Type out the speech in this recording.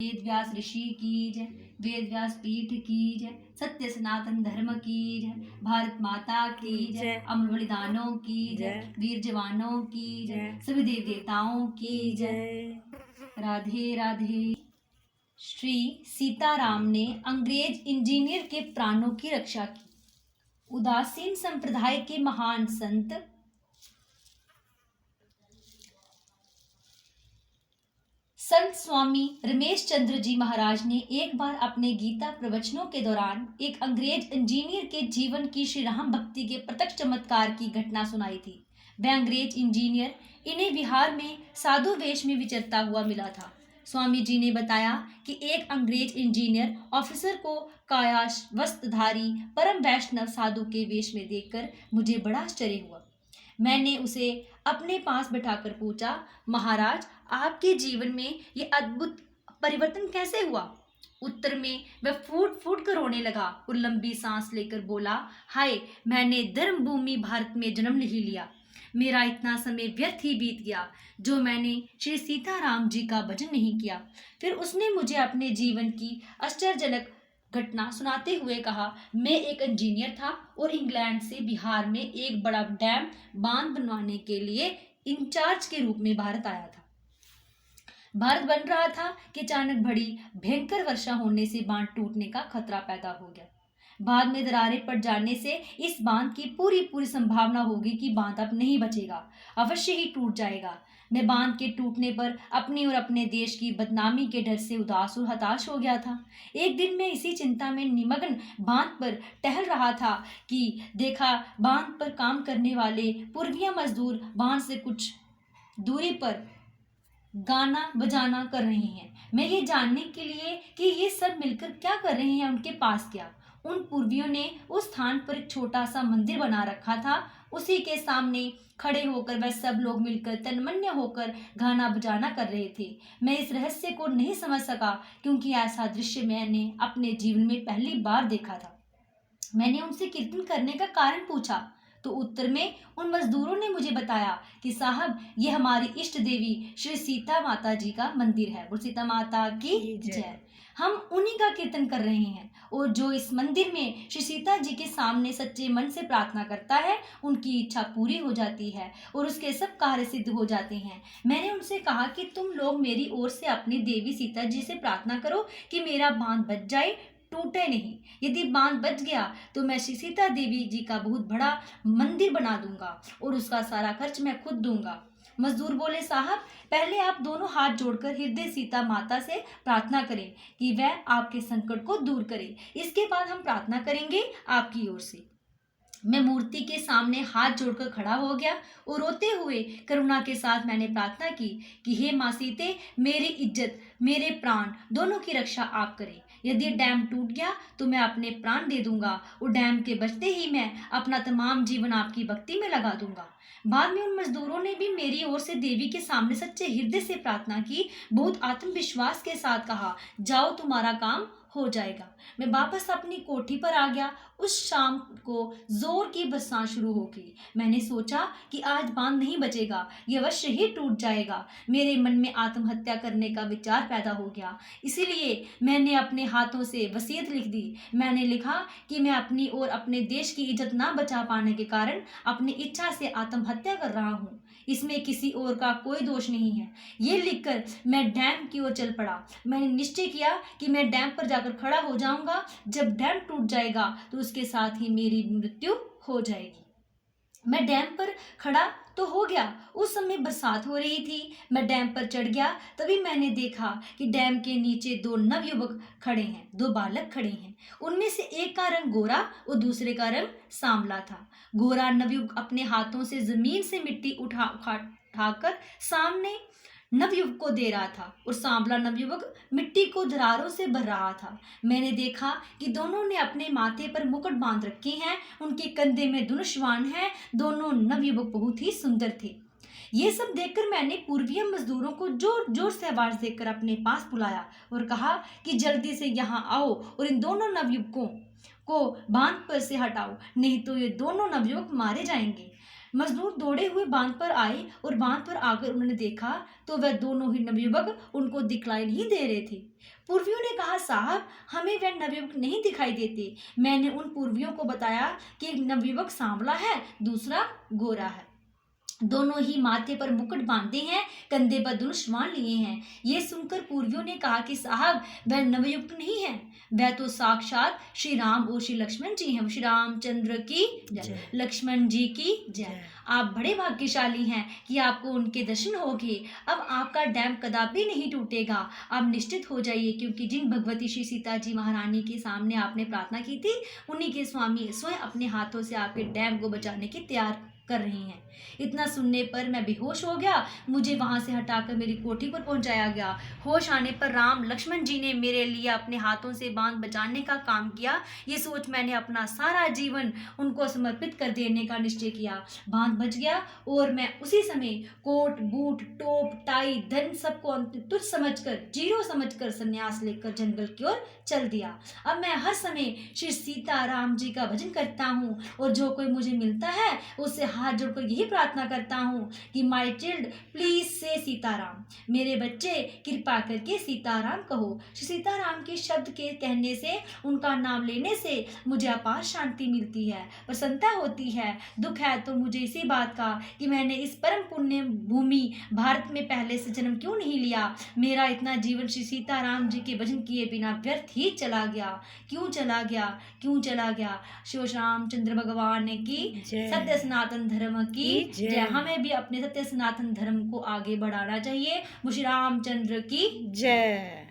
वेद व्यास ऋषि की जय, वेद व्यास पीठ की जय, सत्य सनातन धर्म की जय, भारत माता की जय, अमर बलिदानों की जय, वीर जवानों की जय, सभी देवी देवताओं की जय। राधे राधे। श्री सीताराम ने अंग्रेज इंजीनियर के प्राणों की रक्षा की। उदासीन संप्रदाय के महान संत स्वामी रमेश चंद्र जी महाराज ने एक बार अपने गीता प्रवचनों के दौरान एक अंग्रेज इंजीनियर के जीवन की श्री राम भक्ति के प्रत्यक्ष चमत्कार की घटना सुनाई थी। वह अंग्रेज इंजीनियर इन्हें बिहार में साधु वेश में विचरता हुआ मिला था। स्वामी जी ने बताया कि एक अंग्रेज इंजीनियर ऑफिसर को काया वस्त्रधारी परम वैष्णव साधु के वेश में देखकर मुझे बड़ा आश्चर्य हुआ। मैंने उसे अपने पास बैठाकर पूछा, महाराज आपके जीवन में ये अद्भुत परिवर्तन कैसे हुआ? उत्तर में वह फूट फूट कर रोने लगा और लंबी सांस लेकर बोला, हाय, मैंने धर्म भूमि भारत में जन्म नहीं लिया। मेरा इतना समय व्यर्थ ही बीत गया जो मैंने श्री सीताराम जी का भजन नहीं किया। फिर उसने मुझे अपने जीवन की आश्चर्यजनक घटना सुनाते हुए कहा, मैं एक इंजीनियर था और इंग्लैंड से बिहार में एक बड़ा डैम बांध बनवाने के लिए इंचार्ज के रूप में भारत आया था। भारत बन रहा था कि अचानक बड़ी भयंकर वर्षा होने से बांध टूटने का खतरा पैदा हो गया। बाद में दरारें पड़ जाने से इस बांध की पूरी संभावना होगी कि बांध अब नहीं बचेगा, अवश्य ही टूट जाएगा। मैं बांध के टूटने पर अपनी और अपने देश की बदनामी के डर से उदास और हताश हो गया था। एक दिन मैं इसी चिंता में निमग्न बांध पर टहल रहा था कि देखा बांध पर काम करने वाले पूर्विया मजदूर बांध से कुछ दूरी पर गाना बजाना कर रहे हैं। मैं ये जानने के लिए कि ये सब मिलकर क्या कर रहे हैं उनके पास गया। उन पूर्वियों ने उस स्थान पर एक छोटा सा मंदिर बना रखा था। उसी के सामने खड़े होकर वह सब लोग मिलकर तन्मन्य होकर गाना बजाना कर रहे थे। मैं इस रहस्य को नहीं समझ सका क्योंकि ऐसा दृश्य मैंने अपने जीवन में पहली बार देखा था। मैंने उनसे कीर्तन करने का कारण पूछा तो उत्तर में उन मजदूरों ने मुझे बताया कि साहब, ये हमारी इष्ट देवी श्री सीता माता जी का मंदिर है। बोल सीता माता की जय। हम उन्हीं का कीर्तन कर रहे हैं और जो इस मंदिर में श्री सीता जी के सामने सच्चे मन से प्रार्थना करता है उनकी इच्छा पूरी हो जाती है और उसके सब कार्य सिद्ध हो जाते हैं। मैंने उनसे कहा कि तुम लोग मेरी ओर से अपनी देवी सीता जी से प्रार्थना करो कि मेरा बांध बच जाए, टूटे नहीं। यदि बांध बच गया तो मैं श्री सीता देवी जी का बहुत बड़ा मंदिर बना दूंगा और उसका सारा खर्च मैं खुद दूंगा। मजदूर बोले, साहब, पहले आप दोनों हाथ जोड़कर हृदय सीता माता से प्रार्थना करें कि वह आपके संकट को दूर करे। इसके बाद हम प्रार्थना करेंगे आपकी ओर से। मैं मूर्ति के सामने हाथ जोड़कर खड़ा हो गया और रोते हुए करुणा के साथ मैंने प्रार्थना की कि हे माँ सीते, मेरी इज्जत, मेरे प्राण दोनों की रक्षा आप करें। यदि डैम टूट गया तो मैं अपने प्राण दे दूंगा और डैम के बचते ही मैं अपना तमाम जीवन आपकी भक्ति में लगा दूंगा। बाद में उन मजदूरों ने भी मेरी ओर से देवी के सामने सच्चे हृदय से प्रार्थना की, बहुत आत्मविश्वास के साथ कहा, जाओ तुम्हारा काम हो जाएगा। मैं वापस अपनी कोठी पर आ गया। उस शाम को जोर की बरसात शुरू हो गई। मैंने सोचा कि आज बांध नहीं बचेगा, ये अवश्य ही टूट जाएगा। मेरे मन में आत्महत्या करने का विचार पैदा हो गया। इसीलिए मैंने अपने हाथों से वसीयत लिख दी। मैंने लिखा कि मैं अपनी और अपने देश की इज्जत ना बचा पाने के कारण अपनी इच्छा से आत्महत्या कर रहा हूँ। इसमें किसी और का कोई दोष नहीं है। ये लिखकर मैं डैम की ओर चल पड़ा। मैंने निश्चय किया कि मैं डैम पर जाकर खड़ा हो जाऊंगा। जब डैम टूट जाएगा तो उसके साथ ही मेरी मृत्यु हो जाएगी। मैं डैम पर खड़ा तो हो गया। उस समय बरसात हो रही थी। मैं डैम पर चढ़ गया। तभी मैंने देखा कि डैम के नीचे दो नवयुवक खड़े हैं, दो बालक खड़े हैं। उनमें से एक का रंग गोरा और दूसरे का रंग सांवला था। गोरा नवयुवक अपने हाथों से जमीन से मिट्टी उठाकर सामने नवयुवक को दे रहा था और सांवला नवयुवक मिट्टी को दरारों से भर रहा था। मैंने देखा कि दोनों ने अपने माथे पर मुकुट बांध रखे हैं, उनके कंधे में धनुष्वाण है। दोनों नवयुवक बहुत ही सुंदर थे। ये सब देखकर मैंने पूर्वीय मजदूरों को जोर जोर से आवाज देकर अपने पास बुलाया और कहा कि जल्दी से यहाँ आओ और इन दोनों नवयुवकों को बांध पर से हटाओ, नहीं तो ये दोनों नवयुवक मारे जाएंगे। मजदूर दौड़े हुए बांध पर आए और बांध पर आकर उन्होंने देखा तो वह दोनों ही नवयुवक उनको दिखलाई नहीं दे रहे थे। पूर्वियों ने कहा, साहब हमें वह नवयुवक नहीं दिखाई देते। मैंने उन पूर्वियों को बताया कि एक नवयुवक सांवला है, दूसरा गोरा है, दोनों ही माथे पर मुकुट बांधे हैं, कंधे पर धनुष बाण लिए हैं। ये सुनकर पूर्वियों ने कहा कि साहब वह नवयुवक नहीं है, वह तो साक्षात श्री राम और श्री लक्ष्मण जी हैं। श्री रामचंद्र की जय, लक्ष्मण जी की जय। आप बड़े भाग्यशाली हैं कि आपको उनके दर्शन हो गए। अब आपका डैम कदापि नहीं टूटेगा। आप निश्चित हो जाइए, क्योंकि जिन भगवती श्री सीता जी महारानी के सामने आपने प्रार्थना की थी, उन्हीं के स्वामी स्वयं अपने हाथों से आपके डैम को बचाने की तैयार कर रही हैं। इतना सुनने पर मैं बेहोश हो गया। मुझे वहां से हटाकर मेरी कोठी पर पहुंचाया गया। होश आने पर राम लक्ष्मण जी ने मेरे लिए अपने हाथों से बांध बचाने का काम किया। ये सोच मैंने अपना सारा जीवन उनको समर्पित कर देने का निश्चय किया। बांध बच गया और मैं उसी समय कोट बूट टोप टाई धन सबको तुच्छ समझकर, जीरो समझकर संन्यास लेकर जंगल की ओर चल दिया। अब मैं हर समय श्री सीता राम जी का भजन करता हूँ और जो कोई मुझे मिलता है उससे हाथ जोड़कर यही प्रार्थना करता हूँ कि माय चिल्ड प्लीज से सीताराम, मेरे बच्चे कृपा करके सीताराम कहो। सीताराम के शब्द के कहने से, उनका नाम लेने से मुझे अपार शांति मिलती है, प्रसन्नता होती है। दुख है तो मुझे इसी बात का कि मैंने इस परम पुण्य भूमि भारत में पहले से जन्म क्यों नहीं लिया। मेरा इतना जीवन श्री सीताराम जी के भजन किए बिना व्यर्थ ही चला गया। क्यों चला गया, क्यों चला गया। श्री रामचंद्र भगवान की सत्य सनातन धर्म की जय। हमें भी अपने सत्य सनातन धर्म को आगे बढ़ाना चाहिए। श्री रामचंद्र की जय।